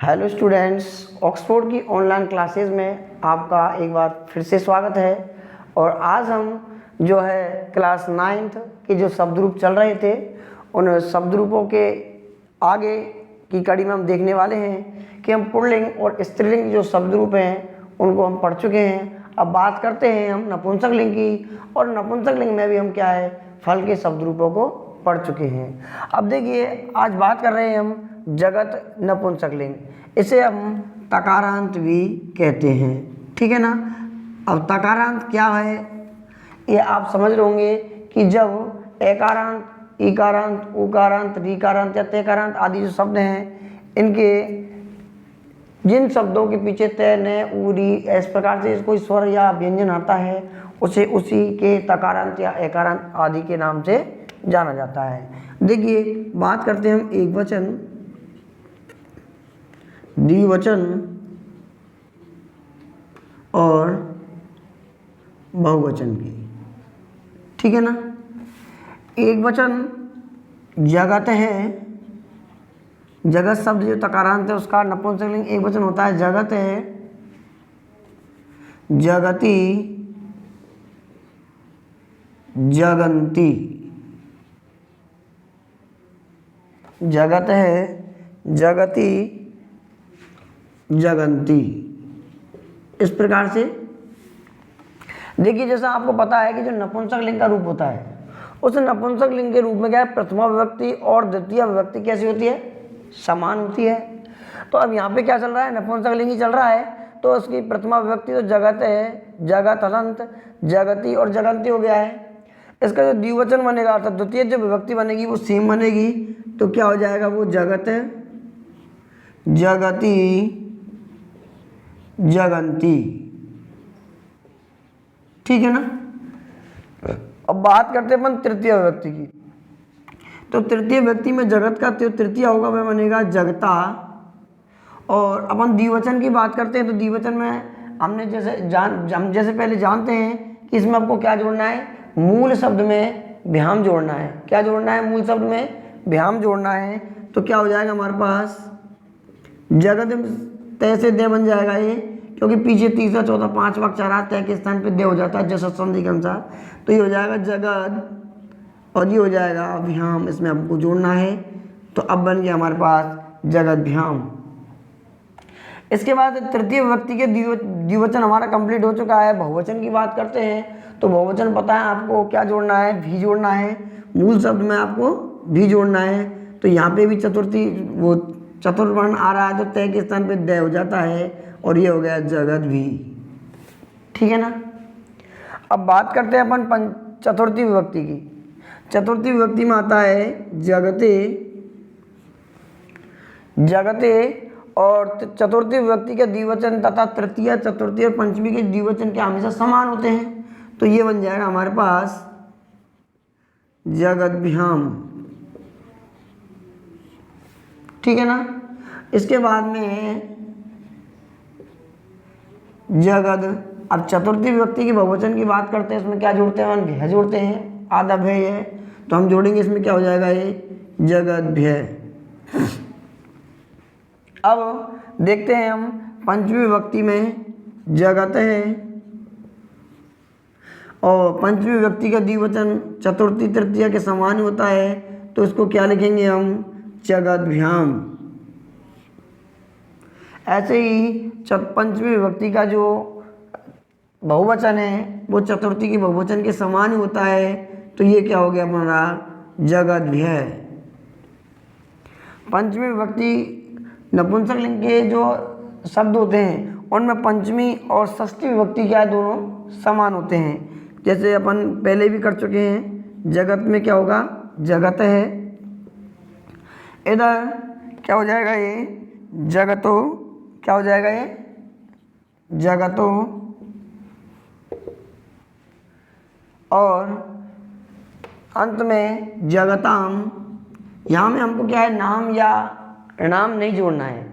Hello students, Oxford की online classes में आपका एक बार फिर से स्वागत है। और आज हम जो है क्लास 9th के जो शब्द रूप चल रहे थे उन शब्द रूपों के आगे की कड़ी में हम देखने वाले हैं कि हम पुल्लिंग और स्त्रीलिंग जो शब्द रूप हैं उनको हम पढ़ चुके हैं। अब बात करते हैं हम नपुंसक लिंग की, और नपुंसक लिंग में भी हम क्या है फल के शब्द रूपों को पढ़ चुके हैं। अब देखिए, आज बात कर रहे हैं हम जगत नपुंसक लिंग। इसे हम तकारांत भी कहते हैं, ठीक है ना। अब तकारांत क्या है ये आप समझ रहे होंगे कि जब एकारांत, इकारांत, उकारांत, रीकारांत या तेकारांत आदि जो शब्द हैं, इनके जिन शब्दों के पीछे तय, न, ऊरी इस प्रकार से कोई स्वर या व्यंजन आता है उसे उसी के तकारांत या एकारांत आदि के नाम से जाना जाता है। देखिए, बात करते हैं हम एक वचन, द्विवचन और बहुवचन की, ठीक है ना। एक वचन जगत है, जगत शब्द जो तकारांत है उसका नपुंसक लिंग एक वचन होता है। जगत है, जगती, जगंती। जगत है, जगती, जगंती। इस प्रकार से देखिए, जैसा आपको पता है कि जो नपुंसक लिंग का रूप होता है उस नपुंसक लिंग के रूप में क्या है, प्रथमा विभक्ति और द्वितीय विभक्ति कैसी होती है, समान होती है। तो अब यहाँ पे क्या चल रहा है, नपुंसक लिंग ही चल रहा है, तो उसकी प्रथमा विभक्ति तो जगत है, जगत अनंत, जगती और जगंती हो गया है। इसका जो द्विवचन बनेगा अर्थात द्वितीय जो विभक्ति बनेगी वो सेम बनेगी, तो क्या हो जाएगा, वो जगत है, जगती, जगंती, ठीक है ना। अब बात करते हैं अपन तृतीय विभक्ति की। तो तृतीय विभक्ति में जगत का तृतीय होगा वह बनेगा जगता। और अपन द्विवचन की बात करते हैं तो द्विवचन में हमने हम जैसे पहले जानते हैं कि इसमें आपको क्या जोड़ना है, मूल शब्द में भ्याम जोड़ना है। क्या जोड़ना है, मूल शब्द में भ्याम जोड़ना है। तो क्या हो जाएगा हमारे पास, जगत तय से दे बन जाएगा ये, क्योंकि पीछे तीसरा चौथा पांचवा अक्षर तय के स्थान पे दे हो जाता है जैसा संधि के अनुसार। तो ये हो जाएगा जगत और ये हो जाएगा भ्याम, इसमें हमको जोड़ना है। तो अब बन गया हमारे पास जगत भ्याम। इसके बाद तृतीय विभक्ति के द्विवचन हमारा कंप्लीट हो चुका है। बहुवचन की बात करते हैं तो बहुवचन पता है आपको क्या जोड़ना है, भी जोड़ना है। मूल शब्द में आपको भी जोड़ना है। तो यहाँ पे भी चतुर्थी वो चतुर्वर्ण आ रहा है तो तय के स्थान पे दय हो जाता है और ये हो गया जगत भी, ठीक है ना। अब बात करते हैं अपन चतुर्थी विभक्ति की। चतुर्थी विभक्ति में आता है जगते, जगते, और चतुर्थी विभक्ति के द्विवचन तथा तृतीय, चतुर्थी और पंचमी के द्विवचन के हमेशा समान होते हैं। तो ये बन जाएगा हमारे पास जगद्भ्याम, ठीक है ना। इसके बाद में जगद। अब चतुर्थी विभक्ति की बहुवचन की बात करते हैं, इसमें क्या जोड़ते हैं, हम भय जोड़ते हैं, आधा भय है तो हम जोड़ेंगे, इसमें क्या हो जाएगा ये जगद्भ्य। अब देखते हैं हम पंचमी विभक्ति में जगत है और पंचमी विभक्ति का द्विवचन चतुर्थी तृतीय के समान होता है, तो इसको क्या लिखेंगे हम, जगद्भ्याम। ऐसे ही पंचमी विभक्ति का जो बहुवचन है वो चतुर्थी की बहुवचन के समान ही होता है, तो ये क्या हो गया हमारा जगद्भ्य। पंचमी विभक्ति नपुंसक लिंग के जो शब्द होते हैं उनमें पंचमी और षष्ठी विभक्ति क्या है, दोनों समान होते हैं। जैसे अपन पहले भी कर चुके हैं, जगत में क्या होगा, जगत है, इधर क्या हो जाएगा ये जगतो, क्या हो जाएगा ये जगतो, और अंत में जगताम। यहाँ में हमको क्या है, नाम या नाम नहीं जोड़ना है,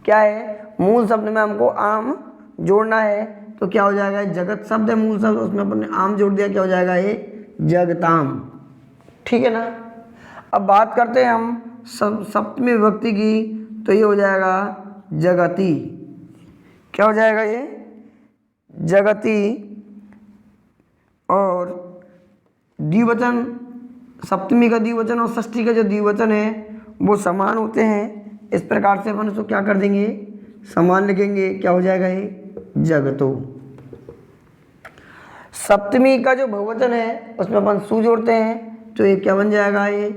क्या है, मूल शब्द में हमको आम जोड़ना है। तो क्या हो जाएगा, जगत शब्द है मूल शब्द, उसमें अपन ने आम जोड़ दिया, क्या हो जाएगा ये जगताम, ठीक है ना। अब बात करते हैं हम सप्तमी विभक्ति की, तो ये हो जाएगा जगति। क्या हो जाएगा ये? जगति। और द्विवचन, सप्तमी का द्विवचन और षष्ठी का जो द्विवचन है वो समान होते हैं। इस प्रकार से अपन उसको क्या कर देंगे? समान लिखेंगे। क्या हो जाएगा ये? जगतो। सप्तमी का जो बहुवचन है उसमें अपन सु जोड़ते हैं तो ये क्या बन जाएगा? ये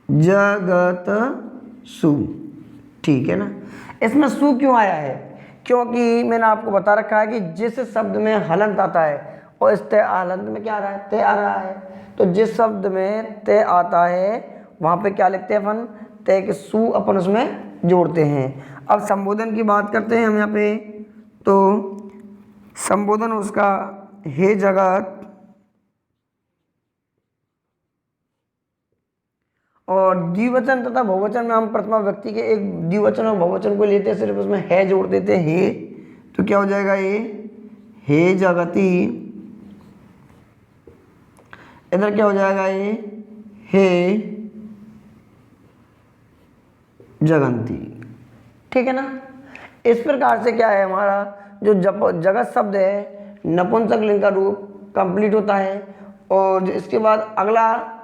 जगत सु। ठीक है ना। इसमें सु क्यों आया है? क्योंकि मैंने आपको बता रखा है कि जिस शब्द में हलंत आता है और इस तय हलंत में क्या आ रहा है? तय आ रहा है। तो जिस शब्द में तय आता है वहाँ पे क्या लिखते हैं अपन? तय के सु अपन उसमें जोड़ते हैं। अब संबोधन की बात करते हैं हम यहाँ पे। तो संबोधन उसका हे जगत, और द्विवचन तथा बहुवचन में हम प्रथमा व्यक्ति के एक द्विवचन और बहुवचन को लेते हैं, सिर्फ उसमें है जोड़ देते हैं हे। तो क्या हो जाएगा ये? हे जगति। इधर क्या हो जाएगा? ये हे जगंती। ठीक है ना। इस प्रकार से क्या है, हमारा जो जगत शब्द है नपुंसक लिंग का रूप कंप्लीट होता है। और इसके बाद अगला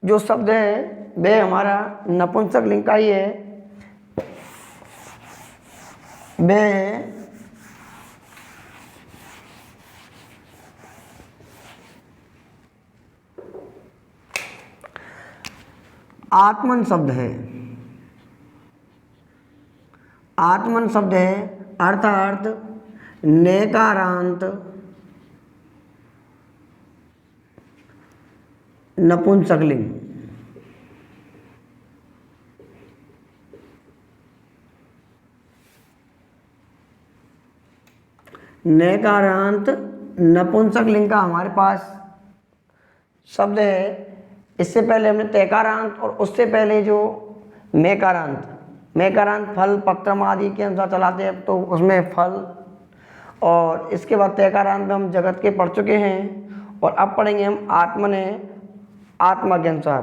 जो शब्द है वह हमारा नपुंसक लिंग का ही है, वह है आत्मन शब्द है। आत्मन शब्द है अर्थात नेकारांत नपुंसकलिंग। नेकारांत नपुंसकलिंग का हमारे पास शब्द है। इससे पहले हमने तैकारांत और उससे पहले जो मेकारांत फल पत्रम आदि के अनुसार चलाते हैं तो उसमें फल, और इसके बाद तैकारांत में हम जगत के पढ़ चुके हैं। और अब पढ़ेंगे हम आत्मने, आत्मा के अनुसार।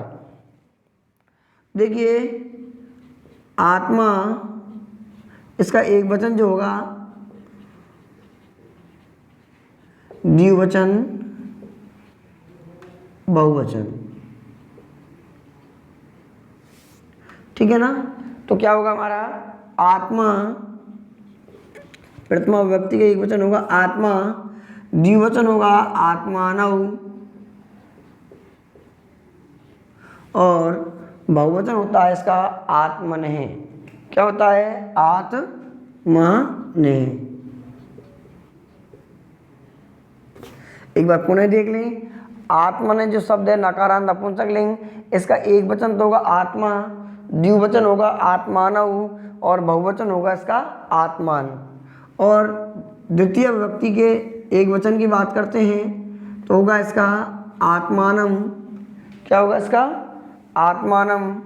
देखिए आत्मा, इसका एक वचन जो होगा द्विवचन बहुवचन। ठीक है ना। तो क्या होगा हमारा? आत्मा प्रथमा व्यक्ति का एक वचन होगा आत्मा, द्विवचन होगा आत्मानव, और बहुवचन होता है इसका आत्मनेः। क्या होता है? आत्मनेः। एक बार पुनः देख लें। आत्मनेः जो शब्द है नकारांत नपुंसक लिंग, इसका एक वचन तो होगा आत्मा, द्विवचन होगा आत्मानव, और बहुवचन होगा इसका आत्मान। और द्वितीय व्यक्ति के एक वचन की बात करते हैं तो होगा इसका आत्मानम। क्या होगा इसका? आत्मानम।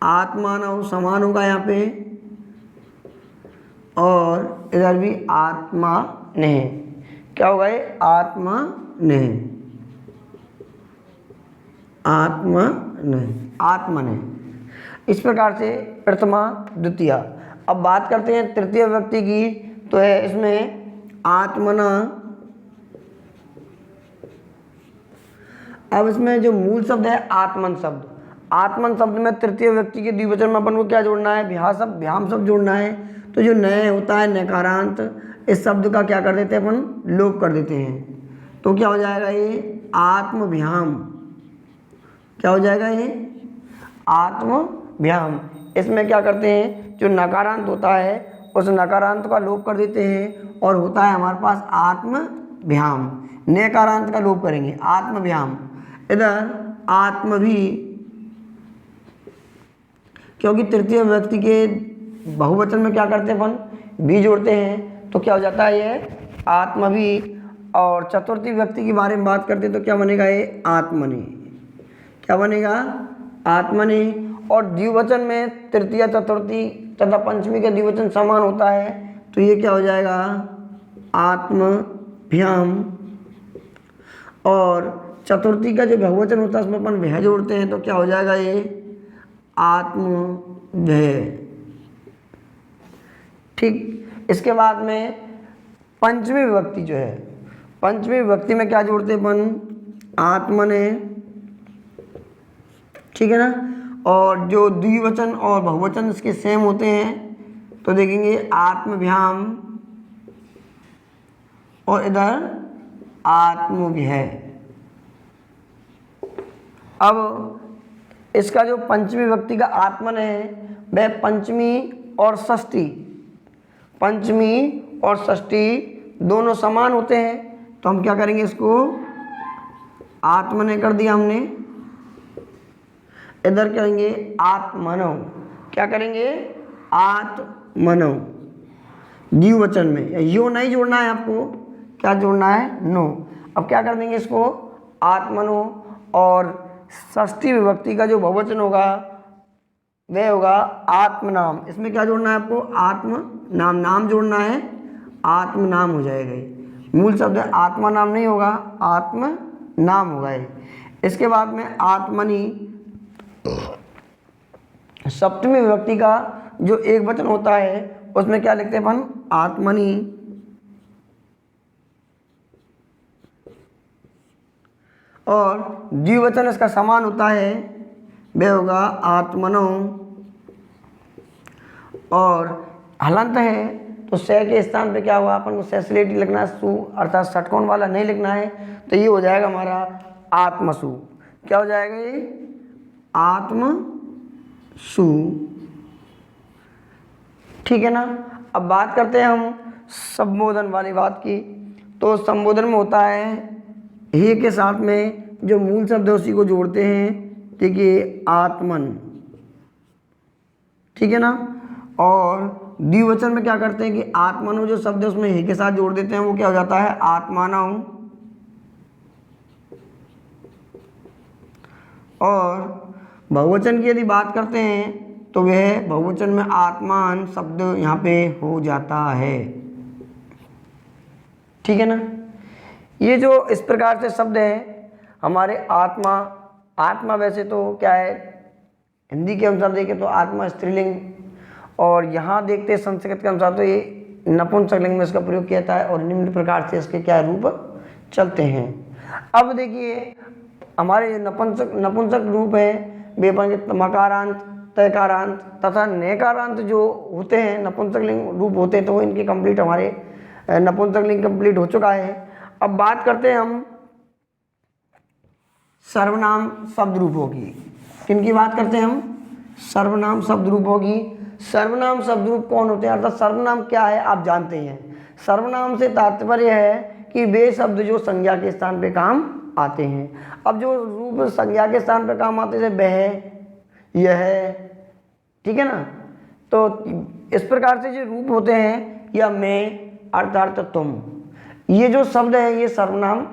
आत्मानव समान होगा यहाँ पे, और इधर भी आत्मानेः। क्या होगा ये? आत्मानेः। आत्मनेः। इस प्रकार से प्रथमा द्वितीया। अब बात करते हैं तृतीय व्यक्ति की, तो है इसमें आत्मना। अब इसमें जो मूल शब्द है आत्मन शब्द, आत्मन शब्द में तृतीय व्यक्ति के द्विवचन में अपन को क्या जोड़ना है? भ्याम शब्द जोड़ना है। तो जो नय होता है नकारांत, इस शब्द का क्या कर देते हैं अपन? लोप कर देते हैं। तो क्या हो जाएगा ये? आत्मभ्याम। क्या हो जाएगा ये? आत्मभ्याम। इसमें क्या करते हैं? जो नकारांत होता है उस नकारांत का लोप कर देते हैं और होता है हमारे पास आत्मभ्याम। नकारांत का लोप करेंगे, आत्मभ्याम। इधर आत्म भी, क्योंकि तृतीय व्यक्ति के बहुवचन में क्या करते हैं अपन? भी जोड़ते हैं, तो क्या हो जाता है ये? आत्म भी। और चतुर्थी व्यक्ति के बारे में बात करते हैं तो क्या बनेगा ये? आत्मनि। क्या बनेगा? आत्मनि। और द्विवचन में तृतीय चतुर्थी तथा पंचमी का द्विवचन समान होता है, तो ये क्या हो जाएगा? आत्मभ्याम। और चतुर्थी का जो बहुवचन होता है उसमें अपन वह जोड़ते हैं, तो क्या हो जाएगा ये आत्मव्यय। ठीक, इसके बाद में पंचमी विभक्ति जो है, पंचमी विभक्ति में क्या जोड़ते हैं अपन, आत्मने, ठीक है ना। और जो द्विवचन और बहुवचन इसके सेम होते हैं तो देखेंगे आत्मभ्याम और इधर आत्मव्यय। अब इसका जो पंचमी विभक्ति का आत्मन है वह पंचमी और षष्ठी, पंचमी और षष्ठी दोनों समान होते हैं, तो हम क्या करेंगे, इसको आत्मने कर दिया हमने, इधर करेंगे आत्मनव। क्या करेंगे, आत्मनव, द्विवचन में यो नहीं जोड़ना है आपको, क्या जोड़ना है, नो। अब क्या कर देंगे इसको आत्मनो, और षष्ठी विभक्ति का जो बहुवचन होगा वह होगा आत्मनाम। इसमें क्या जोड़ना है आपको, आत्मनाम, नाम जोड़ना है, आत्मनाम हो जाएगा। ये मूल शब्द है, आत्मनाम नहीं होगा, आत्मनाम होगा ये। इसके बाद में आत्मनि, सप्तमी विभक्ति का जो एक वचन होता है उसमें क्या लिखते हैं अपन, आत्मनि। और द्विवचन इसका समान होता है, वह होगा आत्मनो। और हलंत है तो से के स्थान पे क्या होगा, अपन को सेसिलिटी लिखना है, सु अर्थात षटकोण वाला नहीं लिखना है, तो ये हो जाएगा हमारा आत्मसु। क्या हो जाएगा ये, आत्मसु, ठीक है ना। अब बात करते हैं हम संबोधन वाली बात की। तो संबोधन में होता है हे के साथ में जो मूल शब्द है उसी को जोड़ते हैं, देखिए आत्मन, ठीक है ना। और द्विवचन में क्या करते हैं कि आत्मनो जो शब्द है उसमें हे के साथ जोड़ देते हैं, वो क्या हो जाता है आत्मानव। और बहुवचन की यदि बात करते हैं तो वह बहुवचन में आत्मान शब्द यहाँ पे हो जाता है, ठीक है ना। ये जो इस प्रकार से शब्द हैं हमारे आत्मा, आत्मा वैसे तो क्या है, हिंदी के अनुसार देखें तो आत्मा स्त्रीलिंग, और यहाँ देखते हैं संस्कृत के अनुसार तो ये नपुंसकलिंग में इसका प्रयोग किया जाता है, और निम्न प्रकार से इसके क्या रूप चलते हैं। अब देखिए हमारे नपुंसक रूप हैं वे मकारांत, तयकारांत तथा नेकारांत जो होते हैं नपुंसकलिंग रूप होते हैं, तो इनके कंप्लीट हमारे नपुंसकलिंग कंप्लीट हो चुका है। अब बात करते हैं हम सर्वनाम शब्द रूपों की। किनकी बात करते हैं हम, सर्वनाम शब्द रूपों की। सर्वनाम शब्द रूप कौन होते हैं, अर्थात सर्वनाम क्या है आप जानते हैं। सर्वनाम से तात्पर्य है कि वे शब्द जो संज्ञा के स्थान पे काम आते हैं। अब जो रूप संज्ञा के स्थान पे काम आते हैं, वह, यह, ठीक है ना। तो इस प्रकार से जो रूप होते हैं, या मैं अर्थात तुम, ये जो शब्द है ये सर्वनाम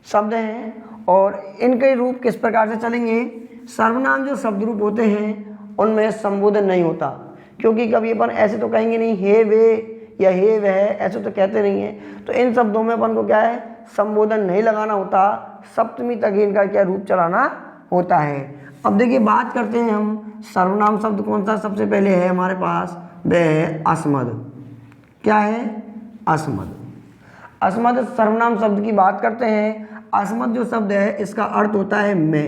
शब्द हैं। और इनके रूप किस प्रकार से चलेंगे, सर्वनाम जो शब्द रूप होते हैं उनमें संबोधन नहीं होता, क्योंकि कभी अपन ऐसे तो कहेंगे नहीं हे वे या हे वह, ऐसे तो कहते नहीं हैं। तो इन शब्दों में अपन को क्या है, संबोधन नहीं लगाना होता, सप्तमी तक इनका क्या रूप चलाना होता है। अब देखिए बात करते हैं हम सर्वनाम शब्द कौन सा सबसे पहले है हमारे पास, वह है अस्मद। क्या है, अस्मद। अस्मद सर्वनाम शब्द की बात करते हैं। अस्मद जो शब्द है इसका अर्थ होता है मैं।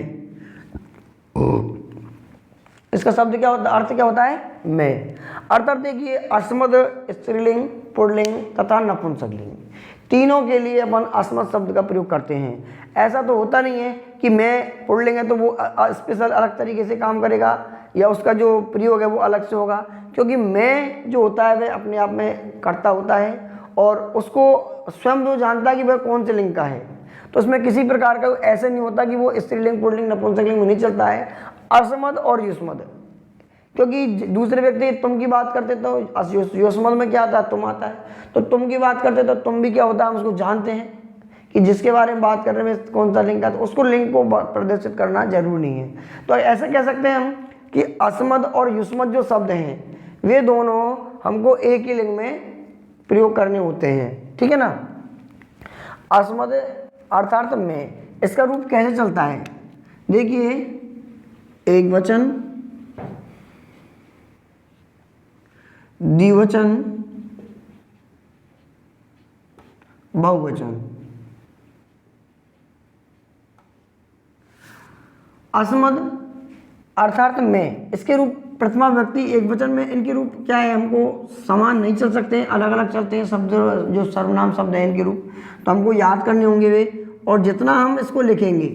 इसका शब्द क्या होता है, अर्थ क्या होता है, मैं। अर्थात देखिए अस्मद स्त्रीलिंग, पुल्लिंग तथा नपुंसकलिंग तीनों के लिए अपन अस्मद शब्द का प्रयोग करते हैं। ऐसा तो होता नहीं है कि मैं पुल्लिंग है तो वो स्पेशल अलग तरीके से काम करेगा, या उसका जो प्रयोग है वो अलग से होगा, क्योंकि मैं जो होता है वह अपने आप में कर्ता होता है, और उसको स्वयं जो जानता है कि वह कौन से लिंग का है। तो उसमें किसी प्रकार का ऐसे नहीं होता कि वो स्त्रीलिंग, पुल्लिंग, नपुंसकलिंग में नहीं चलता है, अस्मद और युष्मद। क्योंकि दूसरे व्यक्ति तुम की बात करते तो युष्मद में क्या आता है, तुम आता है। तो तुम की बात करते तो तुम भी क्या होता है, हम उसको जानते हैं कि जिसके बारे में बात कर रहे हैं कौन सा लिंग का, तो उसको लिंग को प्रदर्शित करना जरूरी नहीं है। तो ऐसा कह सकते हैं हम कि अस्मद और युष्मद जो शब्द हैं वे दोनों हमको एक ही लिंग में प्रयोग करने होते हैं, ठीक है ना। अस्मद अर्थात मैं, इसका रूप कैसे चलता है, देखिए एक वचन, द्विवचन, बहुवचन। असमद अर्थात मैं, इसके रूप प्रथमा व्यक्ति एक वचन में, इनके रूप क्या है, हमको समान नहीं चल सकते हैं, अलग अलग चलते हैं शब्द, जो सर्वनाम शब्द हैं इनके रूप, तो हमको याद करने होंगे वे, और जितना हम इसको लिखेंगे,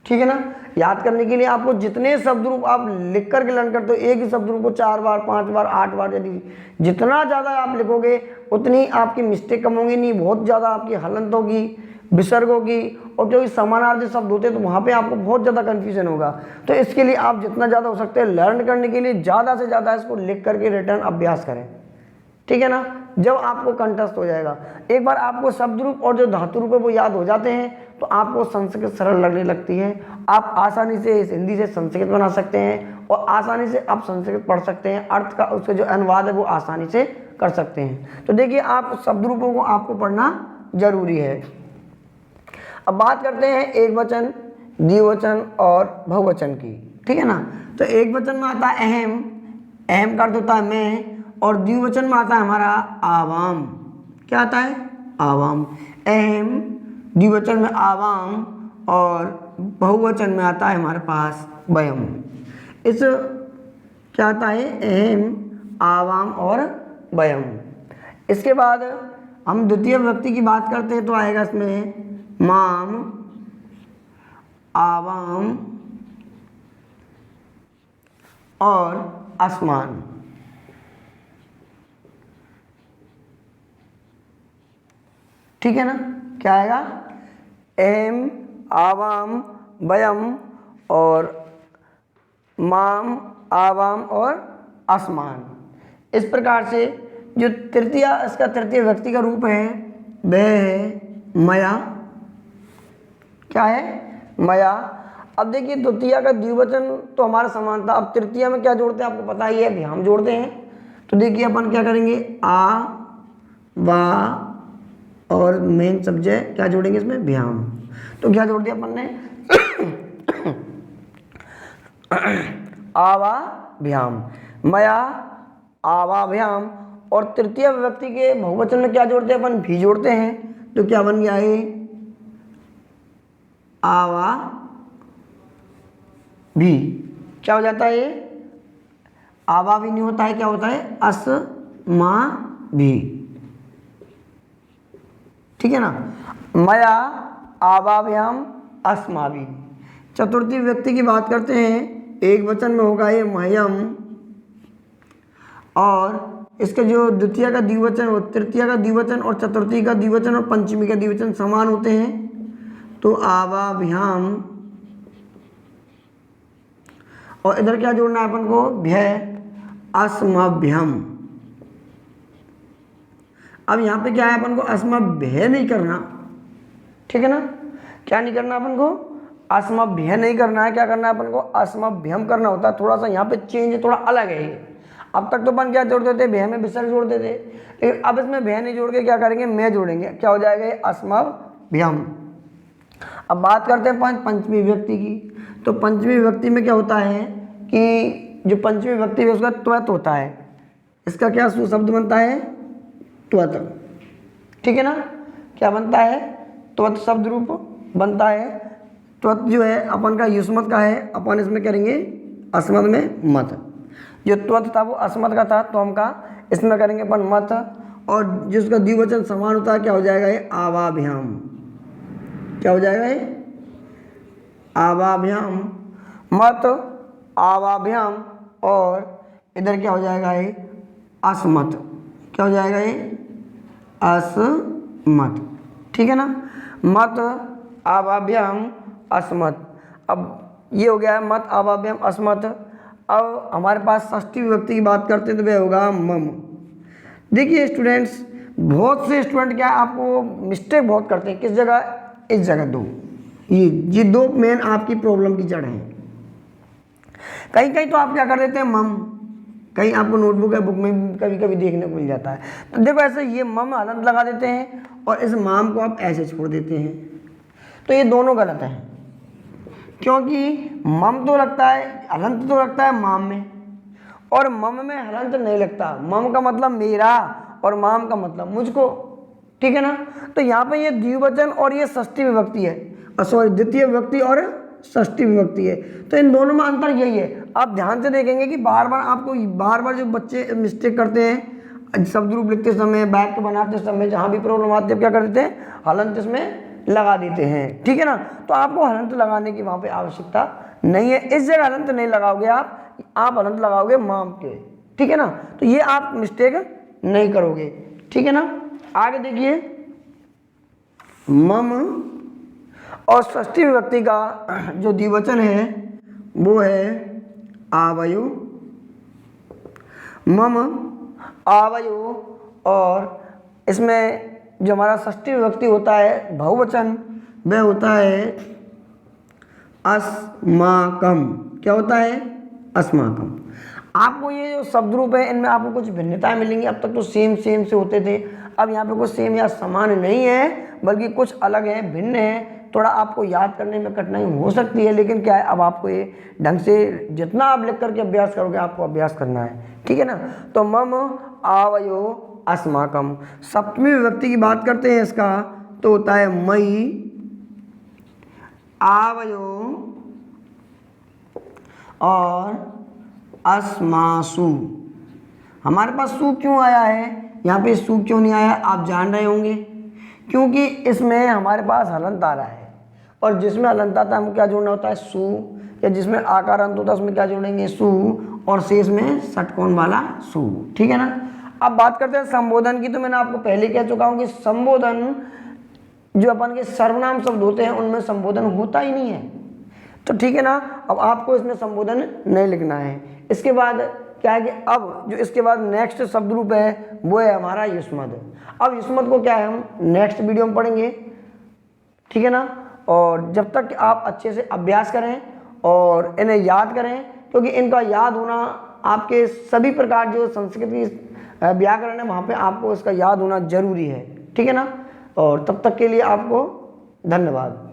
ठीक है ना, याद करने के लिए आपको जितने शब्द रूप आप लिख करके लर्न करते हो, एक ही शब्द रूप को 4 बार 5 बार 8 बार, यदि जितना ज़्यादा आप लिखोगे उतनी आपकी मिस्टेक कम होंगी, नहीं बहुत ज़्यादा आपकी हलंत होगी, विसर्ग होगी, और जो समानार्थी शब्द होते हैं तो वहाँ पे आपको बहुत ज़्यादा कन्फ्यूजन होगा। तो इसके लिए आप जितना ज़्यादा हो सकते हैं लर्न करने के लिए ज़्यादा से ज़्यादा इसको लिख करके रिटर्न अभ्यास करें, ठीक है ना, जब आपको कंठस्थ हो जाएगा। एक बार आपको शब्द रूप और जो धातु रूप है वो याद हो जाते हैं तो आपको संस्कृत सरल लगने लगती है, आप आसानी से इस हिंदी से संस्कृत बना सकते हैं, और आसानी से आप संस्कृत पढ़ सकते हैं, अर्थ का उसका जो अनुवाद है वो आसानी से कर सकते हैं। तो देखिए आप शब्द रूपों को आपको पढ़ना जरूरी है। अब बात करते हैं एक वचन, द्विवचन और बहुवचन की, ठीक है ना। तो एक वचन में आता है अहम, अहम का अर्थ होता है मैं, और द्विवचन में आता है हमारा आवाम, क्या आता है, आवाम, अहम, द्विवचन में आवाम, और बहुवचन में आता है हमारे पास वयम। इस क्या आता है, अहम, आवाम और वयम। इसके बाद हम द्वितीय व्यक्ति की बात करते हैं तो आएगा इसमें माम, आवाम और आसमान। ठीक है ना, क्या आएगा, अहम, आवाम, वयम और माम, आवाम और आसमान। इस प्रकार से जो तृतीय, इसका तृतीय व्यक्ति का रूप है वह है मया, क्या है, मया। अब देखिए द्वितीय का द्विवचन तो हमारा समान था, अब तृतीय में क्या जोड़ते हैं आपको पता ही है, भ्याम जोड़ते हैं। तो देखिए अपन क्या करेंगे, आ, वा और मेन सब्जेक्ट क्या जोड़ेंगे इसमें, भ्याम। तो क्या जोड़ दिया अपन ने आवा भ्याम, मया आवा भ्याम। और तृतीय व्यक्ति के बहुवचन में क्या जोड़ते हैं अपन, भी जोड़ते हैं। तो क्या बन गया है, आवा भी, क्या हो जाता है ये, आवा भी नहीं होता है, क्या होता है, अस्मा भी, ठीक है ना, मया आवाभ्याम अस्माभि। चतुर्थी व्यक्ति की बात करते हैं, एक वचन में होगा ये मह्यम, और इसके जो द्वितीय का द्विवचन और तृतीय का द्विवचन और चतुर्थी का द्विवचन और पंचमी का द्विवचन समान होते हैं। तो आवाभ्याम, और इधर क्या जोड़ना है अपन को, भय अस्मभ्यम। अब यहाँ पे क्या है, अपन को अस्मभ्य नहीं करना, ठीक है ना, क्या नहीं करना अपन को, अस्मभ्य नहीं करना है, क्या करना है अपन को, अस्मभ्यम करना होता है। थोड़ा सा यहाँ पे चेंज थोड़ा अलग है ये। अब तक तो अपन क्या जोड़ते थे, भय में विसर्ग जोड़ते थे, लेकिन अब इसमें भय नहीं जोड़ के क्या करेंगे, मैं जोड़ेंगे, क्या हो जाएगा ये, अस्मभ्यम। अब बात करते हैं पंचमी व्यक्ति की। तो पंचमी व्यक्ति में क्या होता है कि जो पंचमी व्यक्ति है उसका त्वत होता है, इसका क्या शब्द बनता है, त्वत, ठीक है ना, क्या बनता है, त्वत शब्द रूप बनता है। त्वत जो है अपन का युष्मत का है, अपन इसमें करेंगे अस्मत में मत। जो त्वत था वो अस्मत का था, तो हम का इसमें करेंगे अपन मत, और जिसका द्विवचन समान होता है क्या हो जाएगा ये, आवाभ्याम, क्या हो जाएगा ये, आवाभ्याम, मत आवाभ्याम, और इधर क्या हो जाएगा ये, अस्मत, क्या हो जाएगा ये, अस्मत, ठीक है ना, मत आवाभ्याम अस्मत। अब ये हो गया है मत आवाभ्याम अस्मत। अब हमारे पास षष्ठी विभक्ति की बात करते हैं तो वह होगा मम। देखिए स्टूडेंट्स, बहुत से स्टूडेंट क्या आपको मिस्टेक बहुत करते हैं, किस जगह, इस जगह दो, ये दो मेन आपकी प्रॉब्लम की जड़ हैं। कहीं कहीं तो आप क्या कर देते हैं मम, कहीं आपको नोटबुक या बुक में कभी कभी देखने को मिल जाता है। तो देखो ऐसे ये मम हलंत लगा देते हैं और इस माम को आप ऐसे छोड़ देते हैं। तो ये दोनों गलत हैं, क्योंकि मम तो लगता है, हलंत तो लगता है माम में, और मम में हलंत नहीं लगता। मम का मतलब मेरा और माम का मतलब मुझको, ठीक है ना। तो यहाँ पे ये द्विवचन और ये षष्ठी विभक्ति है, सॉरी द्वितीय विभक्ति और षष्ठी विभक्ति है। तो इन दोनों में अंतर यही है। आप ध्यान से देखेंगे कि बार बार जो बच्चे मिस्टेक करते हैं शब्द रूप लिखते समय, वाक्य बनाते समय, जहाँ भी प्रॉब्लम आती है क्या कर देते हैं, हलंत इसमें लगा देते हैं, ठीक है ना। तो आपको हलंत लगाने की वहाँ पे आवश्यकता नहीं है, इस जगह हलंत नहीं लगाओगे आप हलंत लगाओगे माम के, ठीक है ना। तो ये आप मिस्टेक नहीं करोगे, ठीक है ना। आगे देखिए, मम और षष्ठी विभक्ति का जो द्विवचन है वो है आवयो। मम आवयो, और इसमें जो हमारा षष्ठी विभक्ति होता है बहुवचन, वह होता है अस्माकम। क्या होता है, अस्माकम। आपको ये जो शब्द रूप है इनमें आपको कुछ भिन्नताएं मिलेंगी। अब तक तो सेम से होते थे, अब यहाँ पे कुछ सेम या समान नहीं है, बल्कि कुछ अलग है, भिन्न है। थोड़ा आपको याद करने में कठिनाई हो सकती है, लेकिन क्या है, अब आपको ये ढंग से जितना आप लिख करके अभ्यास करोगे आपको अभ्यास करना है, ठीक है ना। तो मम आवयो अस्माकम। सप्तमी विभक्ति की बात करते हैं इसका, तो होता है मई आवयो और अस्मासु। हमारे पास सु क्यों आया है, यहाँ पे सु क्यों नहीं आया, आप जान रहे होंगे, क्योंकि इसमें हमारे पास हलंत आ रहा है, और जिसमें हलंत आता है हम क्या जोड़ना होता है, सु, या जिसमें आकार अंत होता है उसमें क्या जोड़ेंगे, सु, और शेष में षटकोण वाला सु, ठीक है ना। अब बात करते हैं संबोधन की। तो मैंने आपको पहले कह चुका हूँ कि संबोधन जो अपन के सर्वनाम शब्द होते हैं उनमें संबोधन होता ही नहीं है, तो ठीक है ना। अब आपको इसमें संबोधन नहीं लिखना है। इसके बाद क्या है कि अब जो इसके बाद नेक्स्ट शब्द रूप है वो है हमारा युष्मद। अब युष्मद को क्या है हम नेक्स्ट वीडियो में पढ़ेंगे, ठीक है ना। और जब तक आप अच्छे से अभ्यास करें और इन्हें याद करें, क्योंकि इनका याद होना आपके सभी प्रकार जो संस्कृत की व्याकरण है वहाँ पे आपको इसका याद होना जरूरी है, ठीक है ना। और तब तक के लिए आपको धन्यवाद।